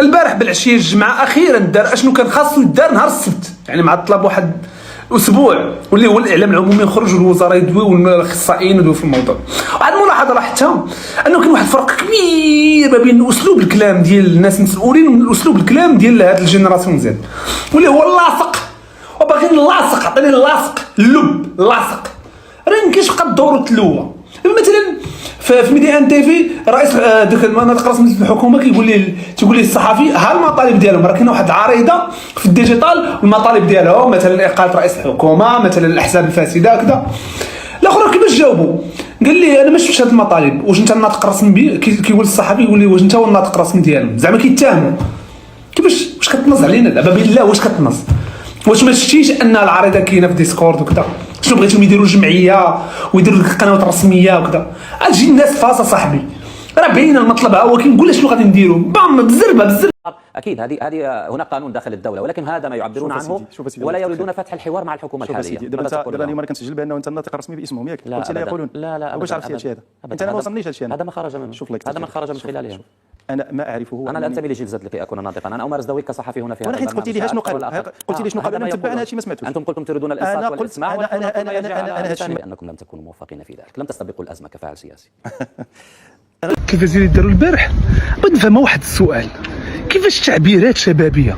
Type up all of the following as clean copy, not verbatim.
البارح بالعشيه الجمعه اخيرا دار اشنو كان خاصو يدار نهار السبت، يعني مع طلب واحد اسبوع واللي هو الاعلام العمومي يخرج والوزراء يدويو والاخصائيين يدويو في الموضوع. واحد الملاحظه لاحظتها انه كاين واحد الفرق كبير ما بين اسلوب الكلام ديال الناس المسؤولين واسلوب الكلام ديال هذه الجينيراسيون زاد، واللي هو اللاصق وباغي نلاصق، عطيني اللاصق اللب اللاصق. راه مكاينش بقى الدور تلوه. مثلا في ميديا ان تي في رئيس ديك المناطق الرسميه الحكومه تيقول لي الصحفي ها المطالب ديالهم، راه كاينه واحد العريضه في الديجيتال والمطالب ديالهم، مثلا اقاله رئيس الحكومه، مثلا الاحزاب الفاسده كذا. الاخر كيفاش جاوبوا؟ قال لي انا ما شفتش هذه المطالب، واش انت الناطق الرسمي كيقول الصحفي يقول لي واش انت هو الناطق الرسمي ديالهم، زعما كيتهموا. كيفاش واش كتنص علينا دابا بالله؟ واش كتنص؟ واش ما شفتيش ان العريضه كاينه في ديسكورد وكذا؟ شنو بغيتهم يديروا جمعيه ويديروا القنوات الرسميه وكذا؟ اجي الناس فاصه صاحبي، راه باين المطلب ها هو كنقول شنو غادي نديروا بام بزربه. اكيد هذه هناك قانون داخل الدوله، ولكن هذا ما يعبرون عنه ولا يريدون فتح الحوار مع الحكومه الحاليه. دابا اليوم كنسجل بانه انت الناطق الرسمي باسمهم، ياك؟ قلت لي يقولون لا واش عرفتي هادشي هذا؟ انت ما وصلنيش هادشي. هذا ما خرج منه، هذا ما خرج من خلالها. انا ما اعرفه. انا لا انتمي لجلزة لكي اكون ناطقا، انا امارس دوي كصحفي هنا في هذا البرنامج. قلت لي شنو قال؟ انا تبعنا هادشي ما سمعتوش. انتم قلتم تريدون الانصات والاسماع، انا هادشي بانكم لم تكونوا موفقين في ذلك، لم تستبقوا الازمه كفاعل سياسي. كيفاش داروا البارح؟ بغيت نفهم واحد السؤال، كيفاش تعبيرات شبابيه؟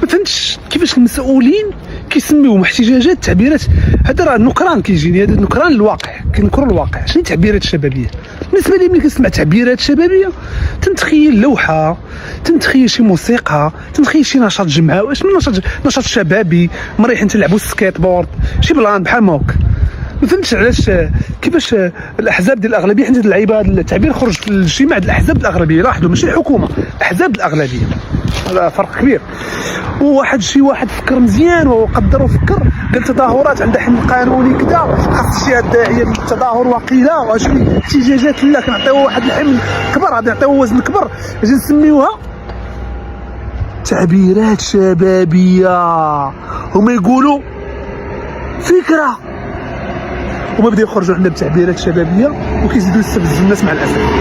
ما فهمتش كيفاش المسؤولين كيسميوهم احتجاجات تعبيرات. هذا راه النكران كيجيني، هذا النكران الواقع، كنكروا الواقع. شنو تعبيرات شبابيه؟ بالنسبه لي ملي كنسمع تعبيرات شبابيه تنتخيل لوحه، تنتخيل شي موسيقى، تنتخيل شي نشاط جمعوي، شنو نشاط شبابي مريحين تلعبوا السكيت بورد، شي بلان بحال هكا. ما فهمتش علاش كيفاش الاحزاب ديال الاغلبيه، حيت اللعيبه هذا التعبير خرج في الاجتماع ديال الاحزاب الاغلبيه، لاحظوا ماشي الحكومه، الاحزاب الاغلبيه، هذا فرق كبير. شي واحد فكر مزيان وقدر وفكر، قال التظاهرات عندها حمل قانوني كذا، خاص شي داعيه للتظاهر وقيله، واش احتجاجات لا كنعطيوها واحد الحمل كبر، غادي نعطيوها وزن كبر، اجي نسميوها تعبيرات شبابيه. هما يقولوا فكره، وما بداو يخرجوا عندنا بتعبيرات شبابيه وكيزيدوا يستفزوا الناس مع الاسف.